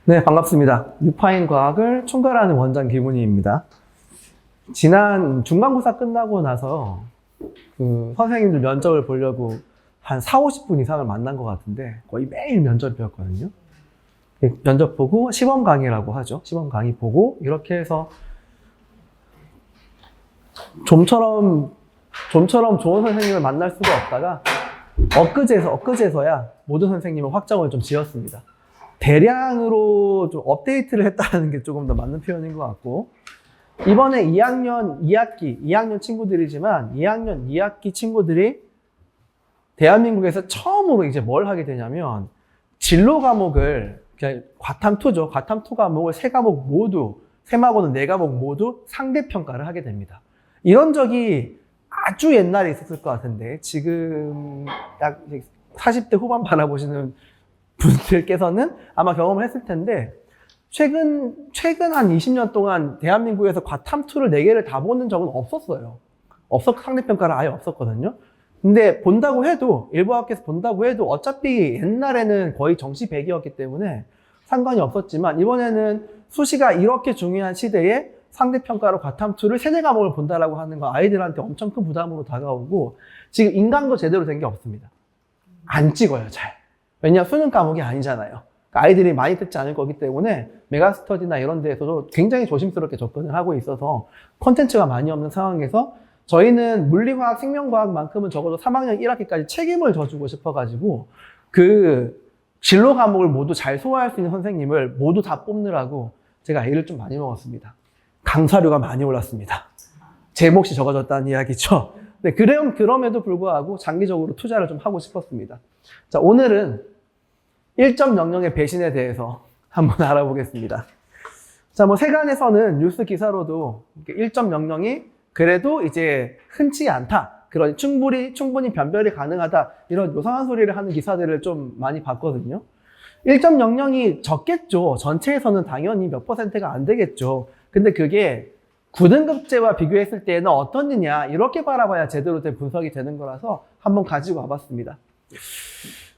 네, 반갑습니다. 유파인 과학을 총괄하는 원장 김훈희입니다. 지난 중간고사 끝나고 나서 선생님들 면접을 보려고 한 40, 50분 이상을 만난 것 같은데 거의 매일 면접이었거든요. 면접 보고 시범 강의라고 하죠. 시범 강의 보고 이렇게 해서 좀처럼 좋은 선생님을 만날 수가 없다가 엊그제서야 모든 선생님은 확정을 좀 지었습니다. 대량으로 좀 업데이트를 했다는 게 조금 더 맞는 표현인 것 같고, 이번에 2학년 2학기 친구들이지만 2학년 2학기 친구들이 대한민국에서 처음으로 이제 뭘 하게 되냐면 진로 과목을 그냥 과탐2죠. 과탐2 과목을 세 과목은 네 과목 모두 상대평가를 하게 됩니다. 이런 적이 아주 옛날에 있었을 것 같은데 지금 약 40대 후반 바라보시는 분들께서는 아마 경험을 했을 텐데 최근 한 20년 동안 대한민국에서 과탐2를 4개를 다 보는 적은 없었어요. 상대평가를 아예 없었거든요. 근데 본다고 해도 일부 학교에서 본다고 해도 어차피 옛날에는 거의 정시 100이었기 때문에 상관이 없었지만 이번에는 수시가 이렇게 중요한 시대에 상대평가로 과탐2를 3-4과목을 본다라고 하는 건 아이들한테 엄청 큰 부담으로 다가오고 지금 인강도 제대로 된 게 없습니다. 안 찍어요, 잘. 왜냐하면 수능 과목이 아니잖아요. 그러니까 아이들이 많이 듣지 않을 거기 때문에 메가스터디나 이런 데에서도 굉장히 조심스럽게 접근을 하고 있어서 콘텐츠가 많이 없는 상황에서 저희는 물리화학, 생명과학만큼은 적어도 3학년 1학기까지 책임을 져주고 싶어가지고 그 진로 과목을 모두 잘 소화할 수 있는 선생님을 모두 다 뽑느라고 제가 애를 좀 많이 먹었습니다. 강사료가 많이 올랐습니다. 제 몫이 적어졌다는 이야기죠. 네, 그럼에도 불구하고 장기적으로 투자를 좀 하고 싶었습니다. 자, 오늘은 1.00의 배신에 대해서 한번 알아보겠습니다. 자, 세간에서는 뉴스 기사로도 1.00이 그래도 이제 흔치 않다. 그런 충분히 변별이 가능하다. 이런 요상한 소리를 하는 기사들을 좀 많이 봤거든요. 1.00이 적겠죠. 전체에서는 당연히 몇 %가 안 되겠죠. 근데 그게 9등급제와 비교했을 때는 어떻느냐 이렇게 바라봐야 제대로 된 분석이 되는 거라서 한번 가지고 와봤습니다.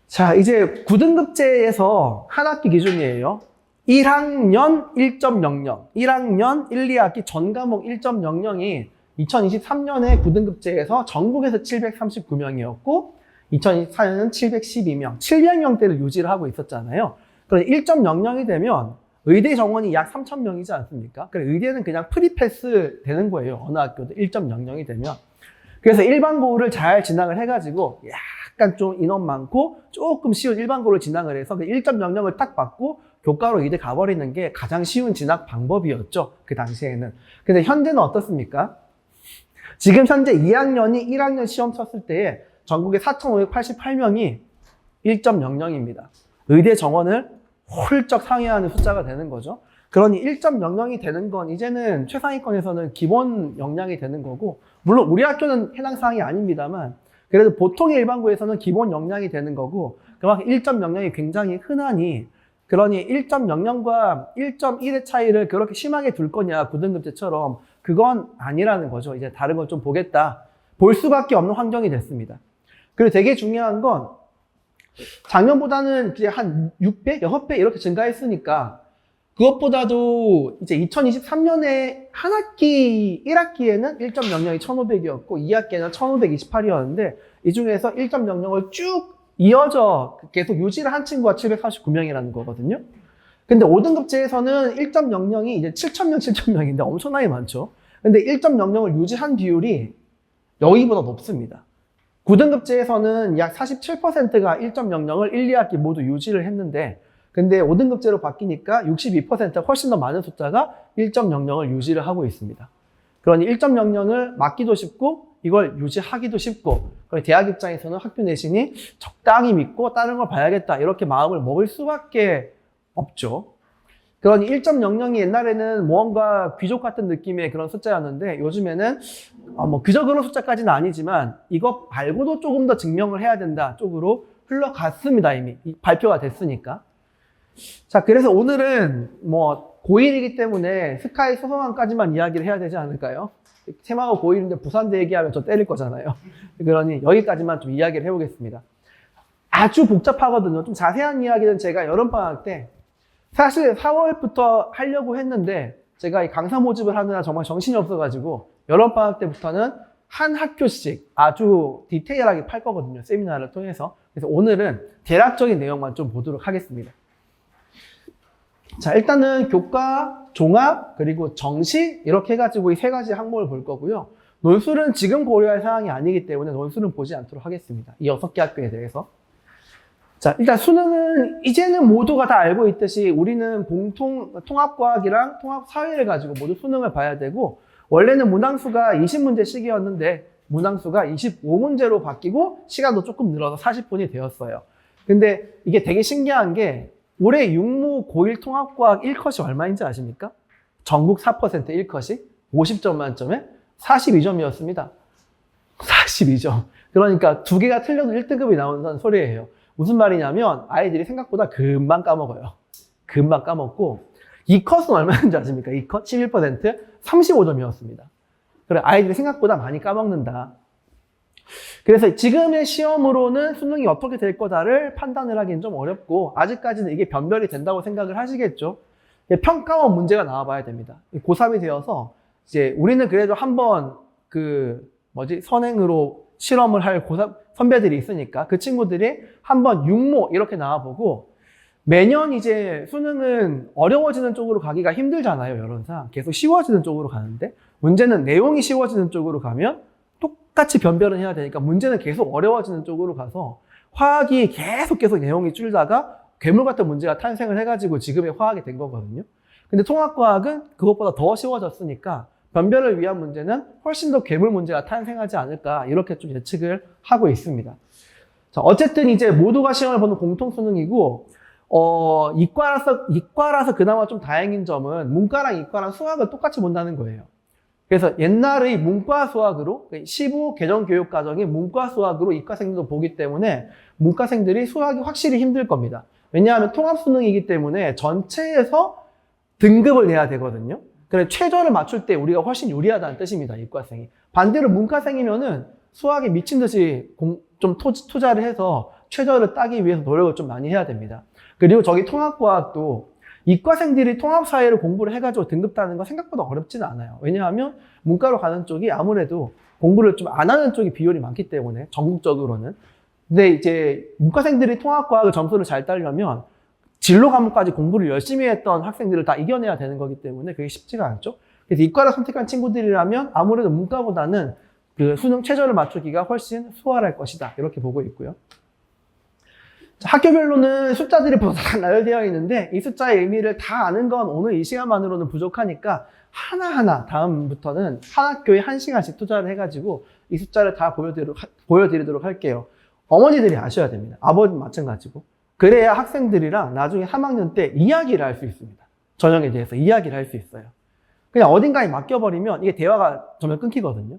자, 이제 9등급제에서 한 학기 기준이에요. 1학년 1.00, 1학년 1, 2학기 전 과목 1.00이 2023년에 9등급제에서 전국에서 739명이었고 2024년은 712명, 700명대를 유지를 하고 있었잖아요. 그럼 1.00이 되면 의대 정원이 약 3,000명이지 않습니까? 그래서 의대는 그냥 프리패스 되는 거예요. 어느 학교도 1.00이 되면. 그래서 일반고를 잘 진학을 해가지고 약간 좀 인원 많고 조금 쉬운 일반고를 진학을 해서 1.00을 딱 받고 교과로 의대 가버리는 게 가장 쉬운 진학 방법이었죠. 그 당시에는. 근데 현재는 어떻습니까? 지금 현재 2학년이 1학년 시험 쳤을 때에 전국에 4,588명이 1.00입니다. 의대 정원을 훌쩍 상회하는 숫자가 되는 거죠. 그러니 1.00이 되는 건 이제는 최상위권에서는 기본 역량이 되는 거고, 물론 우리 학교는 해당 사항이 아닙니다만 그래도 보통의 일반고에서는 기본 역량이 되는 거고, 그만큼 1.00이 굉장히 흔하니, 그러니 1.00과 1.1의 차이를 그렇게 심하게 둘 거냐 9등급제처럼 그건 아니라는 거죠. 이제 다른 걸 좀 보겠다. 볼 수밖에 없는 환경이 됐습니다. 그리고 되게 중요한 건 작년보다는 이제 한 6배, 6배 이렇게 증가했으니까 그것보다도 이제 2023년에 한 학기, 1학기에는 1.00이 1,500이었고 2학기에는 1,528이었는데 이 중에서 1.00을 쭉 이어져 계속 유지를 한 친구가 749명이라는 거거든요. 근데 5등급제에서는 1.00이 이제 7,000명 엄청나게 많죠. 근데 1.00을 유지한 비율이 여기보다 높습니다. 9등급제에서는 약 47%가 1.00을 1, 2학기 모두 유지를 했는데, 근데 5등급제로 바뀌니까 62%가 훨씬 더 많은 숫자가 1.00을 유지를 하고 있습니다. 그러니 1.00을 막기도 쉽고 이걸 유지하기도 쉽고, 대학 입장에서는 학교 내신이 적당히 믿고 다른 걸 봐야겠다 이렇게 마음을 먹을 수밖에 없죠. 그러니 1.00이 옛날에는 뭔가 귀족 같은 느낌의 그런 숫자였는데 요즘에는 그저 그런 숫자까지는 아니지만 이것 말고도 조금 더 증명을 해야 된다 쪽으로 흘러갔습니다. 이미 발표가 됐으니까. 자, 그래서 오늘은 고1이기 때문에 스카이 소송안까지만 이야기를 해야 되지 않을까요? 테마가 고1인데 부산대 얘기하면 저 때릴 거잖아요. 그러니 여기까지만 좀 이야기를 해보겠습니다. 아주 복잡하거든요. 좀 자세한 이야기는 제가 여름방학 때 사실 4월부터 하려고 했는데 제가 이 강사 모집을 하느라 정말 정신이 없어가지고 여름방학 때부터는 한 학교씩 아주 디테일하게 팔 거거든요. 세미나를 통해서. 그래서 오늘은 대략적인 내용만 좀 보도록 하겠습니다. 자, 일단은 교과, 종합, 그리고 정시 이렇게 해가지고 이 세 가지 항목을 볼 거고요. 논술은 지금 고려할 사항이 아니기 때문에 논술은 보지 않도록 하겠습니다. 이 6개 학교에 대해서. 자, 일단 수능은 이제는 모두가 다 알고 있듯이 우리는 통합과학이랑 통합사회를 가지고 모두 수능을 봐야 되고, 원래는 문항수가 20문제씩이었는데 문항수가 25문제로 바뀌고 시간도 조금 늘어서 40분이 되었어요. 근데 이게 되게 신기한 게 올해 육모 고1 통합과학 1컷이 얼마인지 아십니까? 전국 4% 1컷이 50점 만점에 42점이었습니다. 42점. 그러니까 두 개가 틀려도 1등급이 나온다는 소리예요. 무슨 말이냐면 아이들이 생각보다 금방 까먹어요. 금방 까먹고 2컷은 얼마인지 아십니까? 2컷 11% 35점이었습니다. 그래, 아이들이 생각보다 많이 까먹는다. 그래서 지금의 시험으로는 수능이 어떻게 될 거다를 판단을 하기는 좀 어렵고, 아직까지는 이게 변별이 된다고 생각을 하시겠죠. 평가원 문제가 나와봐야 됩니다. 고3이 되어서 이제 우리는 그래도 한번 선행으로 실험을 할 고3 선배들이 있으니까 그 친구들이 한번 육모 이렇게 나와보고, 매년 이제 수능은 어려워지는 쪽으로 가기가 힘들잖아요. 여론상 계속 쉬워지는 쪽으로 가는데, 문제는 내용이 쉬워지는 쪽으로 가면 똑같이 변별은 해야 되니까 문제는 계속 어려워지는 쪽으로 가서 화학이 계속 내용이 줄다가 괴물 같은 문제가 탄생을 해가지고 지금의 화학이 된 거거든요. 근데 통합과학은 그것보다 더 쉬워졌으니까 변별을 위한 문제는 훨씬 더 괴물 문제가 탄생하지 않을까, 이렇게 좀 예측을 하고 있습니다. 자, 어쨌든 이제 모두가 시험을 보는 공통수능이고, 이과라서 그나마 좀 다행인 점은 문과랑 이과랑 수학을 똑같이 본다는 거예요. 그래서 옛날의 문과 수학으로, 15 개정교육과정이 문과 수학으로 이과생들도 보기 때문에 문과생들이 수학이 확실히 힘들 겁니다. 왜냐하면 통합수능이기 때문에 전체에서 등급을 내야 되거든요. 그래서 최저를 맞출 때 우리가 훨씬 유리하다는 뜻입니다. 이과생이. 반대로 문과생이면은 수학에 미친 듯이 좀 투자를 해서 최저를 따기 위해서 노력을 좀 많이 해야 됩니다. 그리고 저기 통합과학도 이과생들이 통합사회를 공부를 해가지고 등급 따는 건 생각보다 어렵지는 않아요. 왜냐하면 문과로 가는 쪽이 아무래도 공부를 좀 안 하는 쪽이 비율이 많기 때문에, 전국적으로는. 근데 이제 문과생들이 통합과학을 점수를 잘 따려면 진로 과목까지 공부를 열심히 했던 학생들을 다 이겨내야 되는 거기 때문에 그게 쉽지가 않죠. 그래서 이과를 선택한 친구들이라면 아무래도 문과보다는 그 수능 최저를 맞추기가 훨씬 수월할 것이다, 이렇게 보고 있고요. 자, 학교별로는 숫자들이 다 나열되어 있는데 이 숫자의 의미를 다 아는 건 오늘 이 시간만으로는 부족하니까 하나하나 다음부터는 한 학교에 1시간씩 투자를 해가지고 이 숫자를 다 보여드리도록 할게요. 어머니들이 아셔야 됩니다. 아버님 마찬가지고. 그래야 학생들이랑 나중에 3학년 때 이야기를 할 수 있습니다. 전형에 대해서 이야기를 할 수 있어요. 그냥 어딘가에 맡겨버리면 이게 대화가 점점 끊기거든요.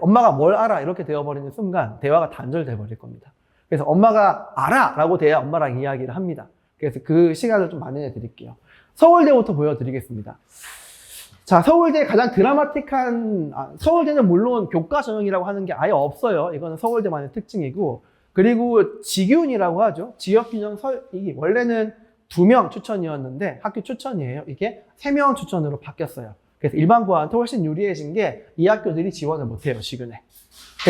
엄마가 뭘 알아? 이렇게 되어버리는 순간 대화가 단절돼 버릴 겁니다. 그래서 엄마가 알아! 라고 돼야 엄마랑 이야기를 합니다. 그래서 그 시간을 좀 마련해 드릴게요. 서울대부터 보여드리겠습니다. 자, 서울대 가장 드라마틱한, 서울대는 물론 교과 전형이라고 하는 게 아예 없어요. 이거는 서울대만의 특징이고, 그리고 지균이라고 하죠. 지역균형 이게 원래는 2명 추천이었는데 학교 추천이에요. 이게 3명 추천으로 바뀌었어요. 그래서 일반고한테 훨씬 유리해진 게 이 학교들이 지원을 못해요, 지균에.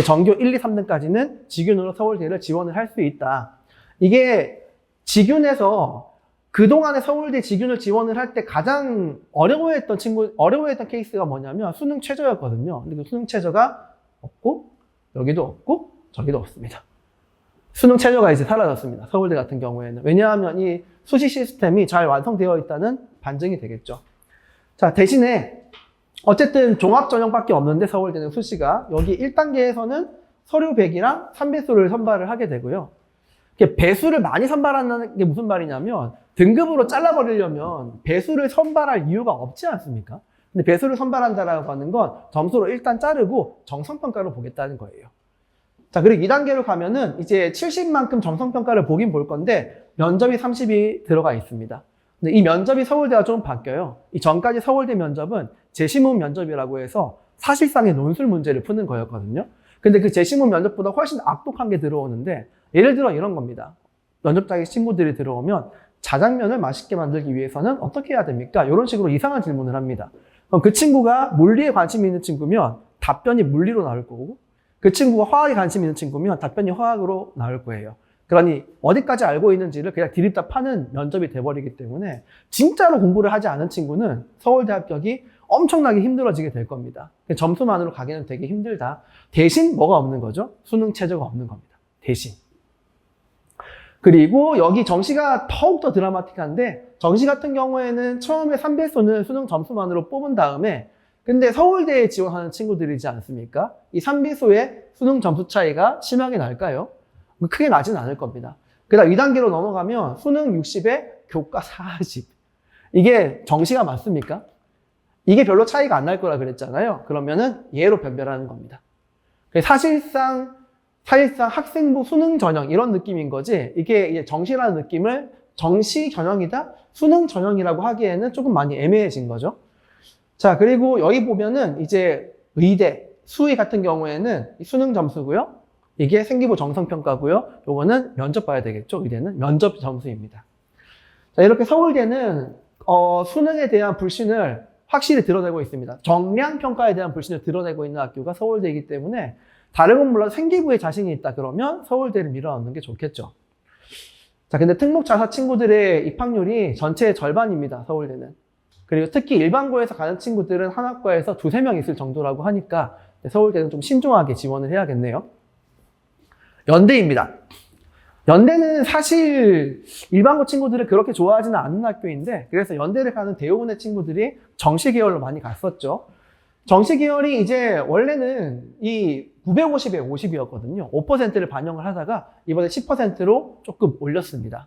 전교 1, 2, 3등까지는 지균으로 서울대를 지원을 할 수 있다. 이게 지균에서 그동안에 서울대 지균을 지원을 할 때 가장 어려워했던 케이스가 뭐냐면 수능 최저였거든요. 근데 그 수능 최저가 없고, 여기도 없고, 저기도 없습니다. 수능 최저가 이제 사라졌습니다. 서울대 같은 경우에는. 왜냐하면 이 수시 시스템이 잘 완성되어 있다는 반증이 되겠죠. 자, 대신에 어쨌든 종합전형밖에 없는데 서울대는 수시가 여기 1단계에서는 서류 100이랑 3배수를 선발을 하게 되고요. 배수를 많이 선발한다는 게 무슨 말이냐면 등급으로 잘라버리려면 배수를 선발할 이유가 없지 않습니까? 근데 배수를 선발한다라고 하는 건 점수로 일단 자르고 정성평가로 보겠다는 거예요. 자, 그리고 2단계로 가면은 이제 70만큼 정성평가를 보긴 볼 건데 면접이 30이 들어가 있습니다. 근데 이 면접이 서울대가 좀 바뀌어요. 이 전까지 서울대 면접은 재시문 면접이라고 해서 사실상의 논술 문제를 푸는 거였거든요. 근데 그 재시문 면접보다 훨씬 악독한 게 들어오는데, 예를 들어 이런 겁니다. 면접장에 친구들이 들어오면 자장면을 맛있게 만들기 위해서는 어떻게 해야 됩니까? 이런 식으로 이상한 질문을 합니다. 그럼 그 친구가 물리에 관심이 있는 친구면 답변이 물리로 나올 거고, 그 친구가 화학에 관심이 있는 친구면 답변이 화학으로 나올 거예요. 그러니 어디까지 알고 있는지를 그냥 디립다 파는 면접이 돼버리기 때문에 진짜로 공부를 하지 않은 친구는 서울대 합격이 엄청나게 힘들어지게 될 겁니다. 점수만으로 가기는 되게 힘들다. 대신 뭐가 없는 거죠? 수능 최저가 없는 겁니다. 대신. 그리고 여기 정시가 더욱더 드라마틱한데, 정시 같은 경우에는 처음에 3배수는 수능 점수만으로 뽑은 다음에, 근데 서울대에 지원하는 친구들이지 않습니까? 이 3배수의 수능 점수 차이가 심하게 날까요? 크게 나진 않을 겁니다. 그 다음 2단계로 넘어가면 수능 60에 교과 40. 이게 정시가 맞습니까? 이게 별로 차이가 안 날 거라 그랬잖아요. 그러면은 얘로 변별하는 겁니다. 사실상 학생부 수능 전형 이런 느낌인 거지, 이게 정시라는 느낌을 정시 전형이다? 수능 전형이라고 하기에는 조금 많이 애매해진 거죠. 자, 그리고 여기 보면은 이제 의대, 수의 같은 경우에는 수능 점수고요. 이게 생기부 정성평가고요. 요거는 면접 봐야 되겠죠. 의대는 면접 점수입니다. 자, 이렇게 서울대는 수능에 대한 불신을 확실히 드러내고 있습니다. 정량평가에 대한 불신을 드러내고 있는 학교가 서울대이기 때문에 다른 건 몰라도 생기부에 자신이 있다 그러면 서울대를 밀어넣는 게 좋겠죠. 자, 근데 특목자사 친구들의 입학률이 전체의 절반입니다. 서울대는. 그리고 특히 일반고에서 가는 친구들은 한 학과에서 2~3명 있을 정도라고 하니까 서울대는 좀 신중하게 지원을 해야겠네요. 연대입니다. 연대는 사실 일반고 친구들을 그렇게 좋아하지는 않는 학교인데, 그래서 연대를 가는 대부분의 친구들이 정시 계열로 많이 갔었죠. 정시 계열이 이제 원래는 이 950에 50이었거든요. 5%를 반영을 하다가 이번에 10%로 조금 올렸습니다.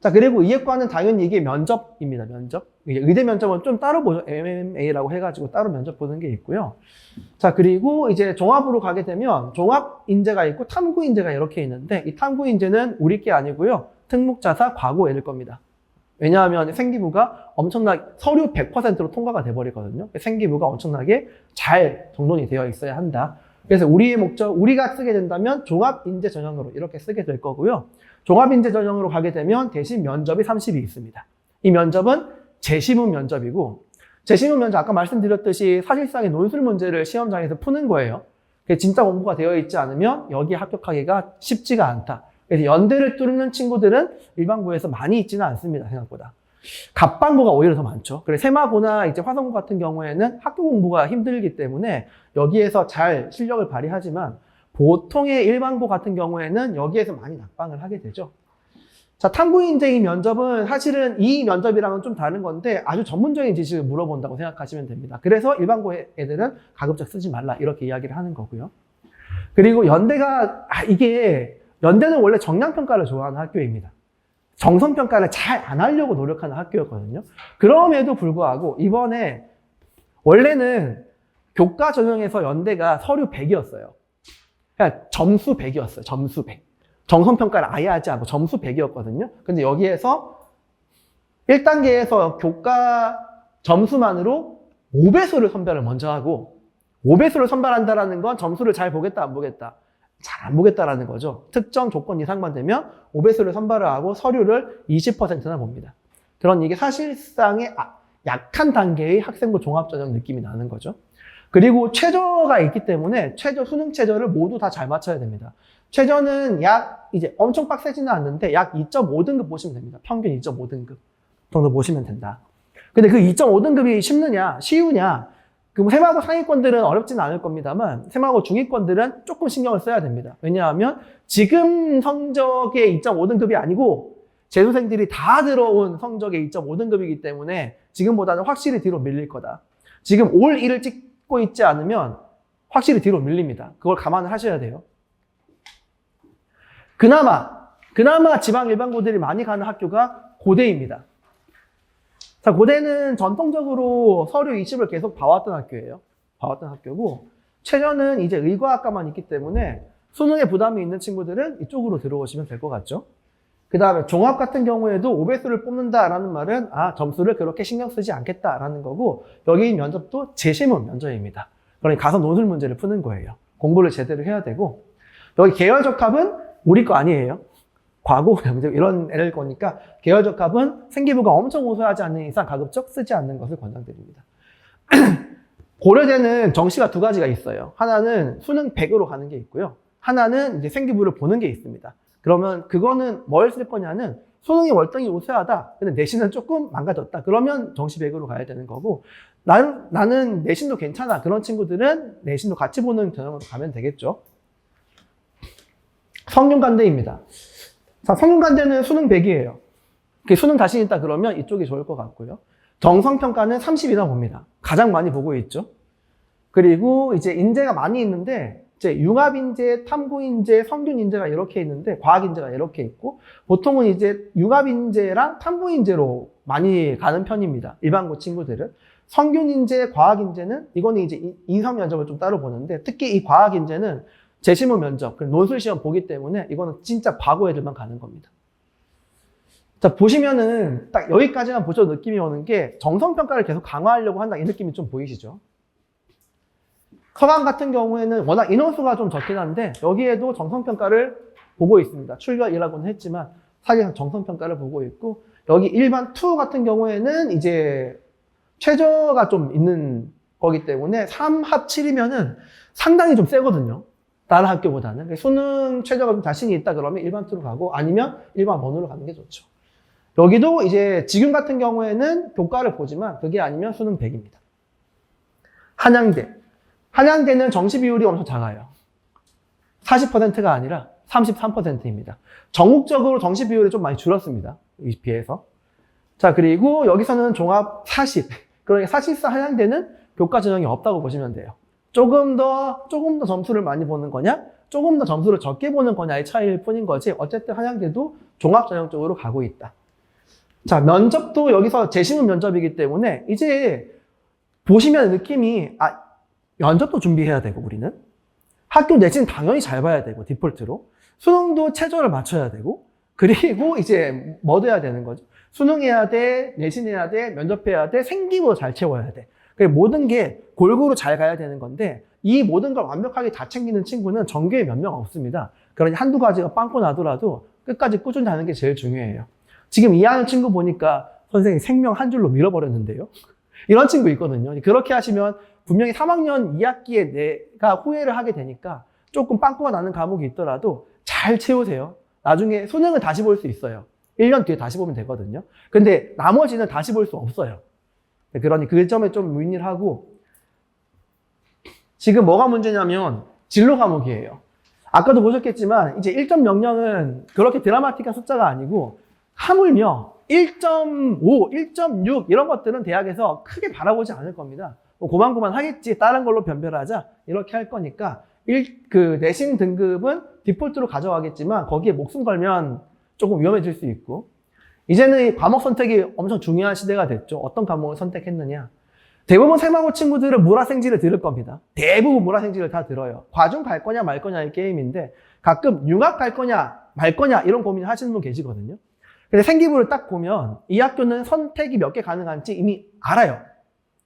자, 그리고 이예과는 당연히 이게 면접입니다. 면접. 의대 면접은 좀 따로 보죠. MMA라고 해가지고 따로 면접 보는 게 있고요. 자, 그리고 이제 종합으로 가게 되면 종합인재가 있고 탐구인재가 이렇게 있는데, 이 탐구인재는 우리 게 아니고요. 특목자사 과고일 겁니다. 왜냐하면 생기부가 엄청나게 서류 100%로 통과가 돼버리거든요. 생기부가 엄청나게 잘 정돈이 되어 있어야 한다. 그래서 우리의 목적, 우리가 쓰게 된다면 종합인재 전형으로 이렇게 쓰게 될 거고요. 종합인재 전형으로 가게 되면 대신 면접이 30이 있습니다. 이 면접은 재시문 면접이고, 재시문 면접 아까 말씀드렸듯이 사실상의 논술 문제를 시험장에서 푸는 거예요. 진짜 공부가 되어 있지 않으면 여기에 합격하기가 쉽지가 않다. 그래서 연대를 뚫는 친구들은 일반고에서 많이 있지는 않습니다. 생각보다. 갑반고가 오히려 더 많죠. 그래서 세마고나 이제 화성고 같은 경우에는 학교 공부가 힘들기 때문에 여기에서 잘 실력을 발휘하지만, 보통의 일반고 같은 경우에는 여기에서 많이 낙방을 하게 되죠. 자, 탐구인재 이 면접은 사실은 이 면접이랑은 좀 다른 건데 아주 전문적인 지식을 물어본다고 생각하시면 됩니다. 그래서 일반고 애들은 가급적 쓰지 말라 이렇게 이야기를 하는 거고요. 그리고 연대가 이게 연대는 원래 정량평가를 좋아하는 학교입니다. 정성평가를 잘 안 하려고 노력하는 학교였거든요. 그럼에도 불구하고 이번에 원래는 교과 전형에서 연대가 서류 100이었어요. 그러니까 점수 100이었어요. 점수 100. 정성평가를 아예 하지 않고 점수 100이었거든요. 근데 여기에서 1단계에서 교과 점수만으로 5배수를 선별을 먼저 하고, 5배수를 선발한다는 건 점수를 잘 보겠다 안 보겠다? 잘 안 보겠다라는 거죠. 특정 조건 이상만 되면 5배수를 선발을 하고 서류를 20%나 봅니다. 그런 이게 사실상의 약한 단계의 학생부 종합전형 느낌이 나는 거죠. 그리고 최저가 있기 때문에 수능 최저를 모두 다 잘 맞춰야 됩니다. 최저는 이제 엄청 빡세지는 않는데 약 2.5등급 보시면 됩니다. 평균 2.5등급 정도 보시면 된다. 근데 그 2.5등급이 쉽느냐, 쉬우냐? 그 세마고 상위권들은 어렵지는 않을 겁니다만 세마고 중위권들은 조금 신경을 써야 됩니다. 왜냐하면 지금 성적의 2.5등급이 아니고 재수생들이 다 들어온 성적의 2.5등급이기 때문에 지금보다는 확실히 뒤로 밀릴 거다. 지금 올 1을 찍고 있지 않으면 확실히 뒤로 밀립니다. 그걸 감안을 하셔야 돼요. 그나마 지방 일반고들이 많이 가는 학교가 고대입니다. 자, 고대는 전통적으로 서류 20을 계속 봐왔던 학교예요. 봐왔던 학교고, 최저는 이제 의과학과만 있기 때문에 수능에 부담이 있는 친구들은 이쪽으로 들어오시면 될 것 같죠. 그 다음에 종합 같은 경우에도 5배수를 뽑는다라는 말은 점수를 그렇게 신경 쓰지 않겠다라는 거고, 여기 면접도 재시문 면접입니다. 그러니 가서 논술 문제를 푸는 거예요. 공부를 제대로 해야 되고, 여기 계열 적합은 우리 거 아니에요. 과고, 명적 이런 애를 거니까 계열적합은 생기부가 엄청 우수하지 않는 이상 가급적 쓰지 않는 것을 권장드립니다. 고려대는 정시가 두 가지가 있어요. 하나는 수능 100으로 가는 게 있고요. 하나는 이제 생기부를 보는 게 있습니다. 그러면 그거는 뭘 쓸 거냐는 수능이 월등히 우수하다. 근데 내신은 조금 망가졌다. 그러면 정시 100으로 가야 되는 거고, 나는 내신도 괜찮아. 그런 친구들은 내신도 같이 보는 전형으로 가면 되겠죠. 성균관대입니다. 자, 성균관대는 수능 100이에요. 수능 자신 있다 그러면 이쪽이 좋을 것 같고요. 정성평가는 30이나 봅니다. 가장 많이 보고 있죠. 그리고 이제 인재가 많이 있는데, 이제 융합인재, 탐구인재, 성균인재가 이렇게 있는데, 과학인재가 이렇게 있고, 보통은 이제 융합인재랑 탐구인재로 많이 가는 편입니다. 일반고 친구들은. 성균인재, 과학인재는, 이거는 이제 인성 면접을 좀 따로 보는데, 특히 이 과학인재는 재시문 면접, 논술시험 보기 때문에 이거는 진짜 과거 애들만 가는 겁니다. 자, 보시면은 딱 여기까지만 보셔도 느낌이 오는 게 정성평가를 계속 강화하려고 한다 이 느낌이 좀 보이시죠? 서강 같은 경우에는 워낙 인원수가 좀 적긴 한데 여기에도 정성평가를 보고 있습니다. 출결이라고는 했지만 사실상 정성평가를 보고 있고 여기 일반 투 같은 경우에는 이제 최저가 좀 있는 거기 때문에 3합 7이면은 상당히 좀 세거든요. 다른 학교보다는. 수능 최저가 좀 자신이 있다 그러면 일반 투로 가고 아니면 일반 원으로 가는 게 좋죠. 여기도 이제 지금 같은 경우에는 교과를 보지만 그게 아니면 수능 100입니다. 한양대. 한양대는 정시 비율이 엄청 작아요. 40%가 아니라 33%입니다. 전국적으로 정시 비율이 좀 많이 줄었습니다. 이 비해서. 자, 그리고 여기서는 종합 40. 그러니까 사실상 한양대는 교과 전형이 없다고 보시면 돼요. 조금 더 점수를 많이 보는 거냐? 조금 더 점수를 적게 보는 거냐의 차이일 뿐인 거지. 어쨌든 한양대도 종합 전형 쪽으로 가고 있다. 자, 면접도 여기서 재시문 면접이기 때문에 이제 보시면 느낌이 면접도 준비해야 되고 우리는 학교 내신 당연히 잘 봐야 되고 디폴트로 수능도 최저를 맞춰야 되고 그리고 이제 뭐도 해야 되는 거죠. 수능해야 돼, 내신해야 돼, 면접해야 돼, 생기부도 잘 채워야 돼. 모든 게 골고루 잘 가야 되는 건데 이 모든 걸 완벽하게 다 챙기는 친구는 전교에 몇 명 없습니다. 그러니 한두 가지가 빵꾸 나더라도 끝까지 꾸준히 하는 게 제일 중요해요. 지금 이해하는 친구 보니까 선생님 생명 한 줄로 밀어버렸는데요. 이런 친구 있거든요. 그렇게 하시면 분명히 3학년 2학기에 내가 후회를 하게 되니까 조금 빵꾸가 나는 과목이 있더라도 잘 채우세요. 나중에 수능은 다시 볼 수 있어요. 1년 뒤에 다시 보면 되거든요. 근데 나머지는 다시 볼 수 없어요. 그러니 그 점에 좀 유의를 하고 지금 뭐가 문제냐면 진로 과목이에요. 아까도 보셨겠지만 이제 1.00은 그렇게 드라마틱한 숫자가 아니고 하물며 1.5, 1.6 이런 것들은 대학에서 크게 바라보지 않을 겁니다. 고만고만 하겠지. 다른 걸로 변별하자. 이렇게 할 거니까 내신 등급은 디폴트로 가져가겠지만 거기에 목숨 걸면 조금 위험해질 수 있고 이제는 이 과목 선택이 엄청 중요한 시대가 됐죠. 어떤 과목을 선택했느냐. 대부분 세마고 친구들은 물화생지를 들을 겁니다. 대부분 물화생지를 다 들어요. 과중 갈 거냐 말 거냐의 게임인데 가끔 융합 갈 거냐 말 거냐 이런 고민을 하시는 분 계시거든요. 근데 생기부를 딱 보면 이 학교는 선택이 몇 개 가능한지 이미 알아요.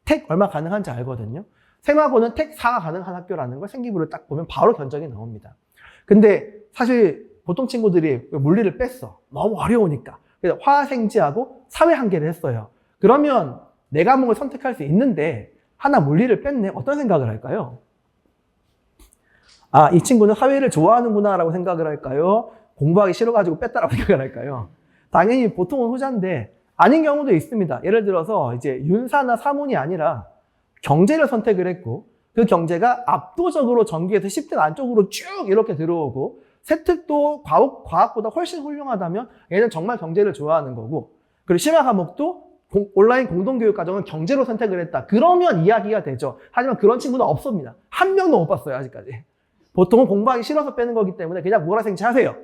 택 얼마 가능한지 알거든요. 세마고는 택 4가 가능한 학교라는 걸 생기부를 딱 보면 바로 견적이 나옵니다. 근데 사실 보통 친구들이 물리를 뺐어. 너무 어려우니까. 그래서 화생지하고 사회 한 개를 했어요. 그러면 네 과목을 선택할 수 있는데 하나 물리를 뺐네. 어떤 생각을 할까요? 이 친구는 사회를 좋아하는구나 라고 생각을 할까요? 공부하기 싫어가지고 뺐다라고 생각을 할까요? 당연히 보통은 후자인데 아닌 경우도 있습니다. 예를 들어서 이제 윤사나 사문이 아니라 경제를 선택을 했고 그 경제가 압도적으로 전교에서 10등 안쪽으로 쭉 이렇게 들어오고 세특도 과학보다 훨씬 훌륭하다면 얘는 정말 경제를 좋아하는 거고 그리고 심화 과목도 온라인 공동교육과정은 경제로 선택을 했다. 그러면 이야기가 되죠. 하지만 그런 친구는 없습니다. 한 명도 못 봤어요. 아직까지. 보통은 공부하기 싫어서 빼는 거기 때문에 그냥 몰아생치 하세요.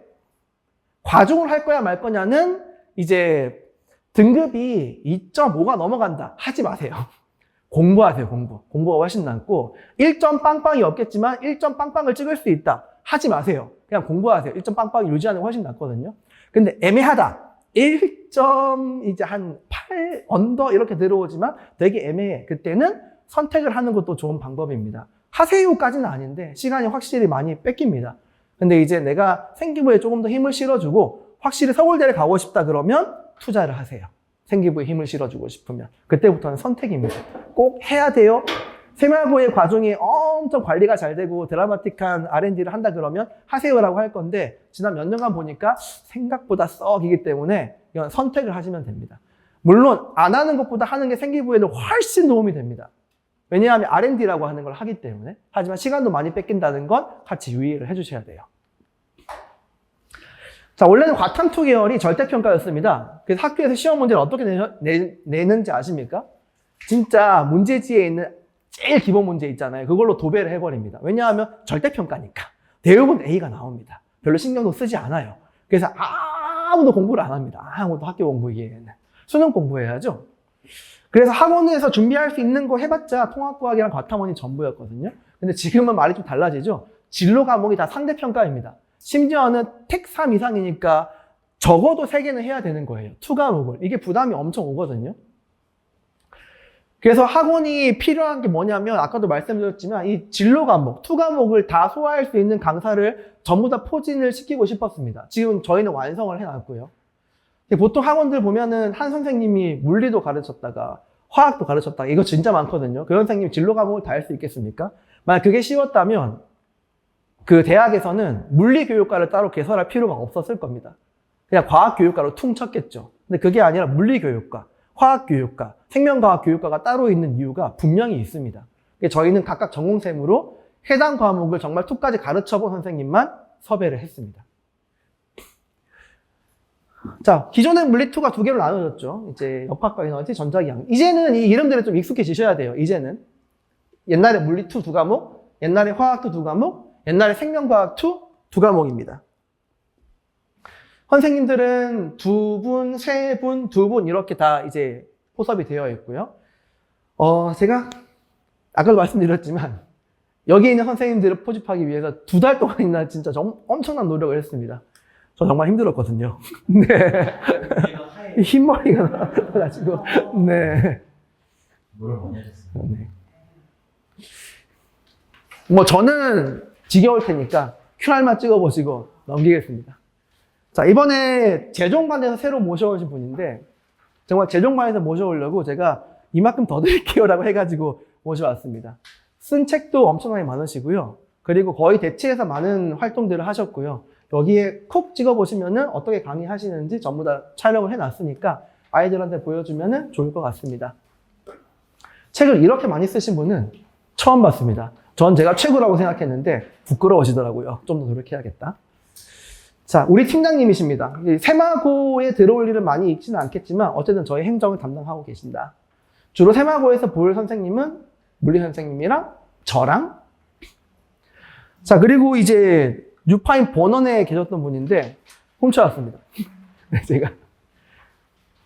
과중을 할 거야 말 거냐는 이제 등급이 2.5가 넘어간다. 하지 마세요. 공부하세요. 공부가 훨씬 낫고 1점 빵빵이 없겠지만 1점 빵빵을 찍을 수 있다. 하지 마세요. 그냥 공부하세요. 1점 빵빵 유지하는 게 훨씬 낫거든요. 근데 애매하다. 1점 이제 한 8 언더 이렇게 들어오지만 되게 애매해. 그때는 선택을 하는 것도 좋은 방법입니다. 하세요까지는 아닌데 시간이 확실히 많이 뺏깁니다. 근데 이제 내가 생기부에 조금 더 힘을 실어주고 확실히 서울대를 가고 싶다 그러면 투자를 하세요. 생기부에 힘을 실어주고 싶으면. 그때부터는 선택입니다. 꼭 해야 돼요. 새마고의 과정이 엄청 관리가 잘 되고 드라마틱한 R&D를 한다 그러면 하세요라고 할 건데 지난 몇 년간 보니까 생각보다 썩이기 때문에 이건 선택을 하시면 됩니다. 물론 안 하는 것보다 하는 게 생기부에는 훨씬 도움이 됩니다. 왜냐하면 R&D라고 하는 걸 하기 때문에. 하지만 시간도 많이 뺏긴다는 건 같이 유의를 해주셔야 돼요. 자, 원래는 과탐2 계열이 절대평가였습니다. 그래서 학교에서 시험 문제를 어떻게 내는지 아십니까? 진짜 문제지에 있는 제일 기본 문제 있잖아요. 그걸로 도배를 해버립니다. 왜냐하면 절대평가니까. 대부분 A가 나옵니다. 별로 신경도 쓰지 않아요. 그래서 아무도 공부를 안 합니다. 아무도 학교 공부기에는. 수능 공부해야죠. 그래서 학원에서 준비할 수 있는 거 해봤자 통합과학이랑 과탐원이 전부였거든요. 근데 지금은 말이 좀 달라지죠. 진로 과목이 다 상대평가입니다. 심지어는 택 3 이상이니까 적어도 3개는 해야 되는 거예요. 2과목을. 이게 부담이 엄청 오거든요. 그래서 학원이 필요한 게 뭐냐면 아까도 말씀드렸지만 이 진로 과목, 2과목을 다 소화할 수 있는 강사를 전부 다 포진을 시키고 싶었습니다. 지금 저희는 완성을 해놨고요. 보통 학원들 보면은 한 선생님이 물리도 가르쳤다가 화학도 가르쳤다가 이거 진짜 많거든요. 그 선생님이 진로 과목을 다 할 수 있겠습니까? 만약 그게 쉬웠다면 그 대학에서는 물리교육과를 따로 개설할 필요가 없었을 겁니다. 그냥 과학교육과로 퉁 쳤겠죠. 근데 그게 아니라 물리교육과, 화학교육과, 생명과학교육과가 따로 있는 이유가 분명히 있습니다. 저희는 각각 전공셈으로 해당 과목을 정말 2까지 가르쳐본 선생님만 섭외를 했습니다. 자, 기존의 물리2가 2개로 나눠졌죠. 이제 역학과 에너지, 전자기학. 이제는 이 이름들에 좀 익숙해지셔야 돼요. 이제는. 옛날에 물리2 2과목, 옛날에 화학도 2과목, 옛날에 생명과학 2 과목입니다. 선생님들은 2분, 3분, 2분 이렇게 다 이제 포섭이 되어 있고요. 제가 아까도 말씀드렸지만 여기 있는 선생님들을 포집하기 위해서 2달 동안이나 진짜 엄청난 노력을 했습니다. 저 정말 힘들었거든요. 네. 흰머리가 나가지고. 네. 노력 많이 하셨어요. 네. 뭐 저는 지겨울 테니까 QR만 찍어보시고 넘기겠습니다. 자, 이번에 재종반에서 새로 모셔오신 분인데 정말 재종반에서 모셔오려고 제가 이만큼 더 드릴게요라고 해가지고 모셔왔습니다. 쓴 책도 엄청나게 많으시고요. 그리고 거의 대치해서 많은 활동들을 하셨고요. 여기에 콕 찍어보시면은 어떻게 강의하시는지 전부 다 촬영을 해놨으니까 아이들한테 보여주면은 좋을 것 같습니다. 책을 이렇게 많이 쓰신 분은 처음 봤습니다. 전 제가 최고라고 생각했는데 부끄러우시더라고요. 좀 더 노력해야겠다. 자, 우리 팀장님이십니다. 새마고에 들어올 일은 많이 있지는 않겠지만 어쨌든 저희 행정을 담당하고 계신다. 주로 새마고에서 볼 선생님은 물리 선생님이랑 저랑 자, 그리고 이제 뉴파인 본원에 계셨던 분인데 훔쳐왔습니다. 네, 제가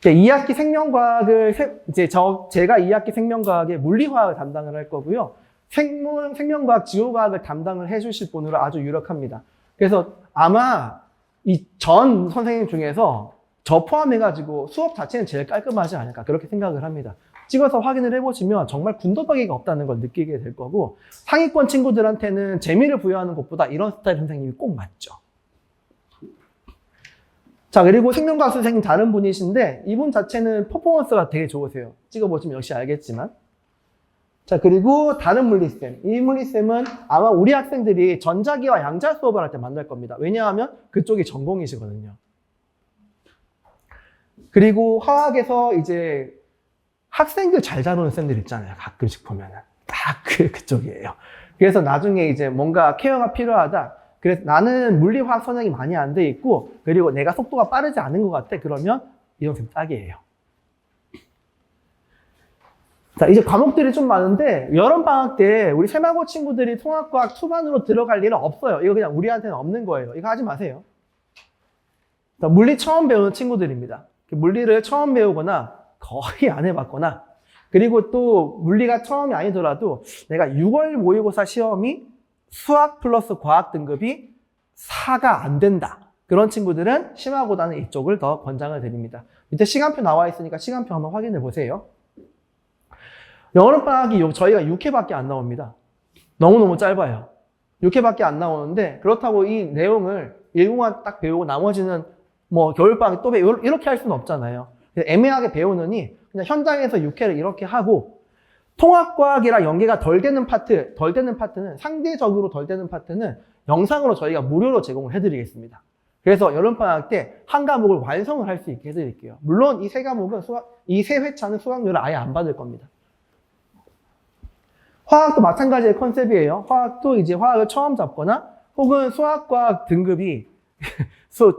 2학기 생명과학을 제가 2학기 생명과학의 물리화학을 담당을 할 거고요. 생명과학, 지구과학을 담당을 해주실 분으로 아주 유력합니다. 그래서 아마 이 전 선생님 중에서 저 포함해가지고 수업 자체는 제일 깔끔하지 않을까 그렇게 생각을 합니다. 찍어서 확인을 해보시면 정말 군더더기가 없다는 걸 느끼게 될 거고 상위권 친구들한테는 재미를 부여하는 것보다 이런 스타일 선생님이 꼭 맞죠. 자, 그리고 생명과학 선생님 다른 분이신데 이분 자체는 퍼포먼스가 되게 좋으세요. 찍어보시면 역시 알겠지만. 자, 그리고 다른 물리쌤. 이 물리쌤은 아마 우리 학생들이 전자기와 양자 수업을 할 때 만날 겁니다. 왜냐하면 그쪽이 전공이시거든요. 그리고 화학에서 이제 학생들 잘 다루는 쌤들 있잖아요. 가끔씩 보면은. 딱 그쪽이에요. 그래서 나중에 이제 뭔가 케어가 필요하다. 그래서 나는 물리화학 성향이 많이 안 돼 있고, 그리고 내가 속도가 빠르지 않은 것 같아. 그러면 이 선생님 딱이에요. 자, 이제 과목들이 좀 많은데, 여름방학 때 우리 새마고 친구들이 통합과학 투반으로 들어갈 일은 없어요. 이거 그냥 우리한테는 없는 거예요. 이거 하지 마세요. 자, 물리 처음 배우는 친구들입니다. 물리를 처음 배우거나, 거의 안 해봤거나, 그리고 또 물리가 처음이 아니더라도 내가 6월 모의고사 시험이 수학 플러스 과학 등급이 4가 안 된다. 그런 친구들은 심화보다는 이쪽을 더 권장을 드립니다. 밑에 시간표 나와 있으니까 시간표 한번 확인해 보세요. 여름방학이 저희가 6회밖에 안 나옵니다. 너무너무 짧아요. 6회밖에 안 나오는데 그렇다고 이 내용을 1공안 딱 배우고 나머지는 뭐 겨울방학 또 배워 이렇게 할 수는 없잖아요. 그래서 애매하게 배우느니 그냥 현장에서 6회를 이렇게 하고 통합과학이랑 연계가 덜 되는 파트는 상대적으로 덜 되는 파트는 영상으로 저희가 무료로 제공을 해드리겠습니다. 그래서 여름방학 때 한 과목을 완성을 할 수 있게 해드릴게요. 물론 이 세 과목은 이 세 회차는 수강료를 아예 안 받을 겁니다. 화학도 마찬가지의 컨셉이에요. 화학도 이제 화학을 처음 잡거나 혹은 수학과학 등급이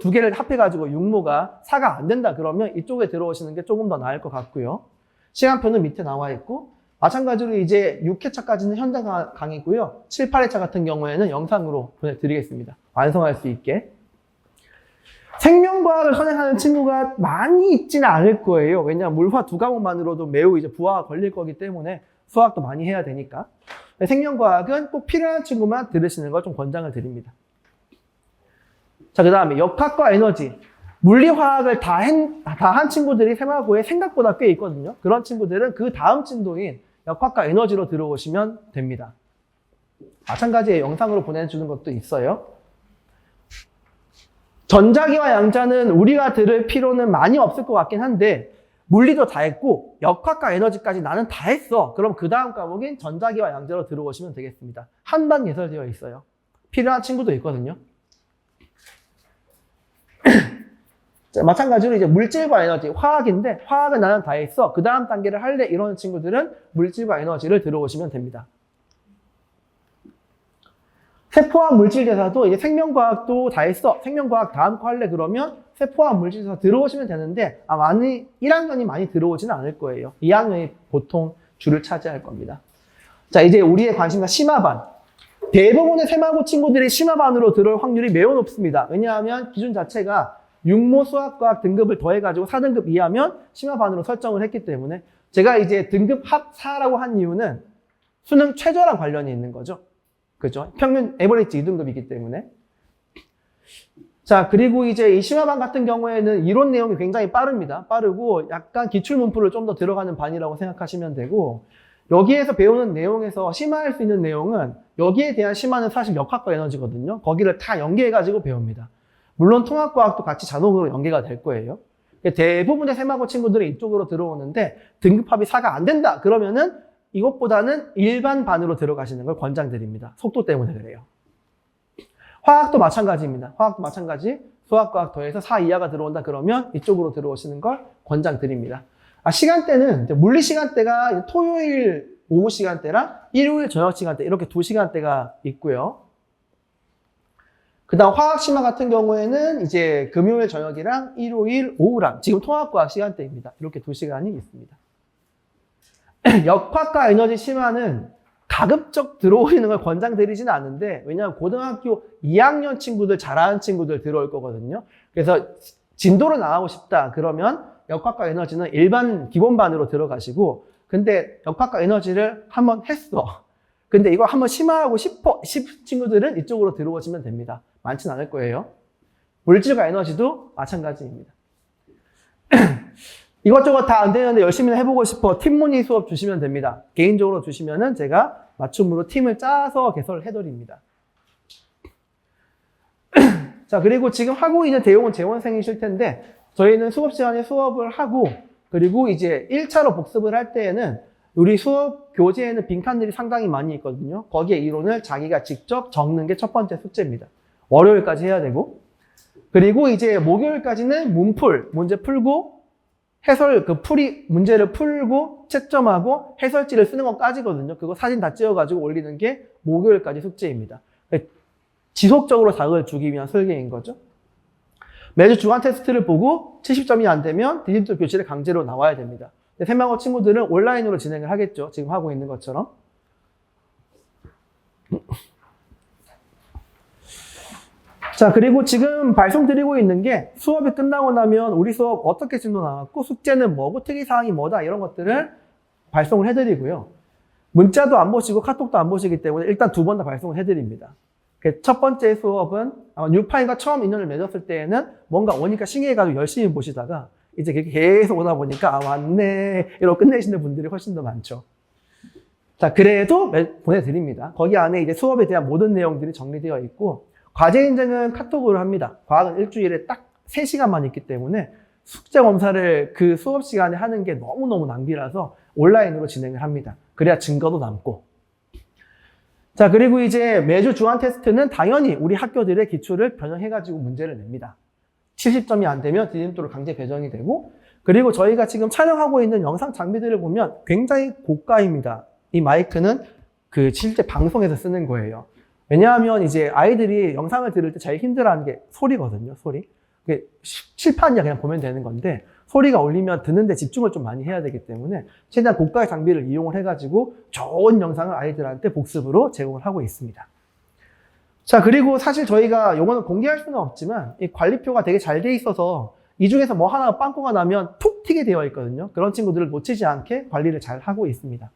두 개를 합해가지고 육모가 4가 안 된다 그러면 이쪽에 들어오시는 게 조금 더 나을 것 같고요. 시간표는 밑에 나와 있고 마찬가지로 이제 6회차까지는 현장 강의고요. 7, 8회차 같은 경우에는 영상으로 보내드리겠습니다. 완성할 수 있게. 생명과학을 선행하는 친구가 많이 있지는 않을 거예요. 왜냐하면 물화 2과목만으로도 매우 이제 부하가 걸릴 거기 때문에 수학도 많이 해야 되니까. 생명과학은 꼭 필요한 친구만 들으시는 걸 좀 권장을 드립니다. 자, 그 다음에 역학과 에너지. 물리화학을 다 한 친구들이 세마고에 생각보다 꽤 있거든요. 그런 친구들은 그 다음 진도인 역학과 에너지로 들어오시면 됩니다. 마찬가지의 영상으로 보내주는 것도 있어요. 전자기와 양자는 우리가 들을 필요는 많이 없을 것 같긴 한데 물리도 다 했고 역학과 에너지까지 나는 다 했어. 그럼 그 다음 과목인 전자기와 양자로 들어오시면 되겠습니다. 한반 개설되어 있어요. 필요한 친구도 있거든요. 자, 마찬가지로 이제 물질과 에너지, 화학인데 화학은 나는 다 했어. 그 다음 단계를 할래. 이런 친구들은 물질과 에너지를 들어오시면 됩니다. 세포화학 물질대사도 이제 생명과학도 다 했어. 생명과학 다음 거 할래. 그러면 세포화학 물질대사 들어오시면 되는데 1학년이 많이 들어오지는 않을 거예요. 2학년이 보통 줄을 차지할 겁니다. 자, 이제 우리의 관심사 심화반. 대부분의 세마고 친구들이 심화반으로 들어올 확률이 매우 높습니다. 왜냐하면 기준 자체가 육모 수학과학 등급을 더해가지고 4등급 이하면 심화반으로 설정을 했기 때문에 제가 이제 등급 합 4라고 한 이유는 수능 최저랑 관련이 있는 거죠. 그죠? 평균 에버리지 2등급이기 때문에. 자, 그리고 이제 이 심화반 같은 경우에는 이론 내용이 굉장히 빠릅니다. 빠르고 약간 기출문풀을 좀 더 들어가는 반이라고 생각하시면 되고 여기에서 배우는 내용에서 심화할 수 있는 내용은 여기에 대한 심화는 사실 역학과 에너지거든요. 거기를 다 연계해가지고 배웁니다. 물론 통합과학도 같이 자동으로 연계가 될 거예요. 대부분의 세마고 친구들이 이쪽으로 들어오는데 등급합이 4가 안 된다 그러면은 이것보다는 일반 반으로 들어가시는 걸 권장드립니다. 속도 때문에 그래요. 화학도 마찬가지입니다. 화학도 마찬가지. 수학과학 더해서 4 이하가 들어온다 그러면 이쪽으로 들어오시는 걸 권장드립니다. 시간대는 물리 시간대가 토요일 오후 시간대랑 일요일 저녁 시간대 이렇게 2시간대가 있고요. 그 다음 화학 심화 같은 경우에는 이제 금요일 저녁이랑 일요일 오후랑 지금 통합과학 시간대입니다. 이렇게 2시간이 있습니다. 역학과 에너지 심화는 가급적 들어오시는 걸 권장드리지는 않는데 왜냐하면 고등학교 2학년 친구들 잘하는 친구들 들어올 거거든요. 그래서 진도를 나가고 싶다 그러면 역학과 에너지는 일반 기본반으로 들어가시고 근데 역학과 에너지를 한번 했어. 근데 이거 한번 심화하고 싶은 친구들은 이쪽으로 들어오시면 됩니다. 많진 않을 거예요. 물질과 에너지도 마찬가지입니다. 이것저것 다 안 되는데 열심히 해보고 싶어. 팀 모의 수업 주시면 됩니다. 개인적으로 주시면은 제가 맞춤으로 팀을 짜서 개설을 해드립니다. 자, 그리고 지금 하고 있는 대용은 재원생이실 텐데 저희는 수업 시간에 수업을 하고 그리고 이제 1차로 복습을 할 때에는 우리 수업 교재에는 빈칸들이 상당히 많이 있거든요. 거기에 이론을 자기가 직접 적는 게 첫 번째 숙제입니다. 월요일까지 해야 되고 그리고 이제 목요일까지는 문풀, 문제 풀고 해설 문제를 풀고 채점하고 해설지를 쓰는 것까지거든요. 그거 사진 다 찍어가지고 올리는 게 목요일까지 숙제입니다. 지속적으로 자극을 주기 위한 설계인 거죠. 매주 주간 테스트를 보고 70점이 안 되면 디지털 교실에 강제로 나와야 됩니다. 세마고 친구들은 온라인으로 진행을 하겠죠. 지금 하고 있는 것처럼. 자, 그리고 지금 발송드리고 있는 게 수업이 끝나고 나면 우리 수업 어떻게 진도 나왔고 숙제는 뭐고 특이사항이 뭐다 이런 것들을 발송을 해드리고요. 문자도 안 보시고 카톡도 안 보시기 때문에 일단 2번 다 발송을 해드립니다. 첫 번째 수업은 아마 뉴파인과 처음 인연을 맺었을 때에는 뭔가 오니까 신기해가지고 열심히 보시다가 이제 계속 오다 보니까 왔네 이러고 끝내시는 분들이 훨씬 더 많죠. 자, 그래도 보내드립니다. 거기 안에 이제 수업에 대한 모든 내용들이 정리되어 있고 과제 인증은 카톡으로 합니다. 과학은 일주일에 딱 3시간만 있기 때문에 숙제 검사를 그 수업 시간에 하는 게 너무너무 낭비라서 온라인으로 진행을 합니다. 그래야 증거도 남고. 자, 그리고 이제 매주 주한 테스트는 당연히 우리 학교들의 기출을 변형해가지고 문제를 냅니다. 70점이 안 되면 디딤돌 강제 배정이 되고, 그리고 저희가 지금 촬영하고 있는 영상 장비들을 보면 굉장히 고가입니다. 이 마이크는 그 실제 방송에서 쓰는 거예요. 왜냐하면 이제 아이들이 영상을 들을 때 제일 힘들어하는 게 소리거든요, 소리. 칠판이야 그냥 보면 되는 건데, 소리가 울리면 듣는데 집중을 좀 많이 해야 되기 때문에 최대한 고가의 장비를 이용을 해가지고 좋은 영상을 아이들한테 복습으로 제공을 하고 있습니다. 자, 그리고 사실 저희가 요거는 공개할 수는 없지만 이 관리표가 되게 잘 돼 있어서 이 중에서 뭐 하나 빵꾸가 나면 툭 튀게 되어 있거든요. 그런 친구들을 놓치지 않게 관리를 잘 하고 있습니다.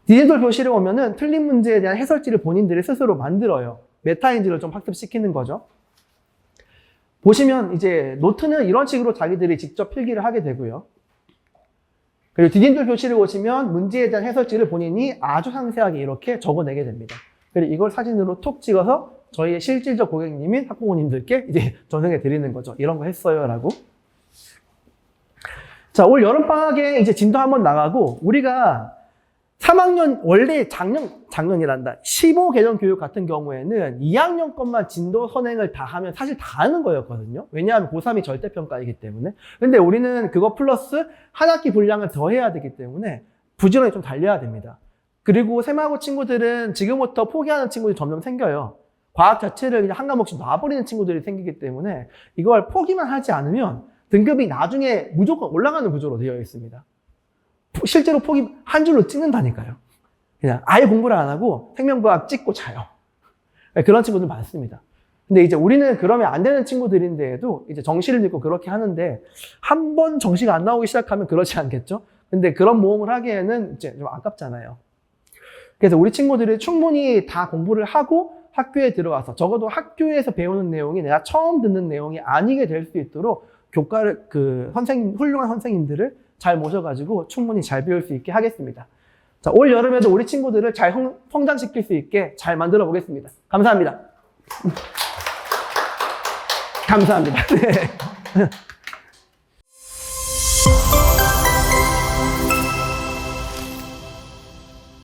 디딤돌 교실에 오면은 틀린 문제에 대한 해설지를 본인들이 스스로 만들어요. 메타인지를 좀 학습시키는 거죠. 보시면 이제 노트는 이런 식으로 자기들이 직접 필기를 하게 되고요. 그리고 디딤돌 교실에 오시면 문제에 대한 해설지를 본인이 아주 상세하게 이렇게 적어내게 됩니다. 그리고 이걸 사진으로 톡 찍어서 저희의 실질적 고객님인 학부모님들께 이제 전송해 드리는 거죠. 이런 거 했어요 라고. 자, 올 여름방학에 이제 진도 한번 나가고, 우리가 3학년, 원래 작년이란다. 15 개정 교육 같은 경우에는 2학년 것만 진도 선행을 다 하면 사실 다 하는 거였거든요. 왜냐하면 고3이 절대평가이기 때문에. 근데 우리는 그거 플러스 한 학기 분량을 더 해야 되기 때문에 부지런히 좀 달려야 됩니다. 그리고 새마고 친구들은 지금부터 포기하는 친구들이 점점 생겨요. 과학 자체를 그냥 한 과목씩 놔버리는 친구들이 생기기 때문에 이걸 포기만 하지 않으면 등급이 나중에 무조건 올라가는 구조로 되어 있습니다. 실제로 포기 한 줄로 찍는다니까요. 그냥 아예 공부를 안 하고 생명과학 찍고 자요. 그런 친구들 많습니다. 근데 이제 우리는 그러면 안 되는 친구들인데도 이제 정시를 듣고 그렇게 하는데, 한 번 정시가 안 나오기 시작하면 그러지 않겠죠? 근데 그런 모험을 하기에는 이제 좀 아깝잖아요. 그래서 우리 친구들이 충분히 다 공부를 하고 학교에 들어와서 적어도 학교에서 배우는 내용이 내가 처음 듣는 내용이 아니게 될 수 있도록 교과를, 훌륭한 선생님들을 잘 모셔가지고 충분히 잘 배울 수 있게 하겠습니다. 자, 올 여름에도 우리 친구들을 잘 성장시킬 수 있게 잘 만들어 보겠습니다. 감사합니다. 감사합니다. 네.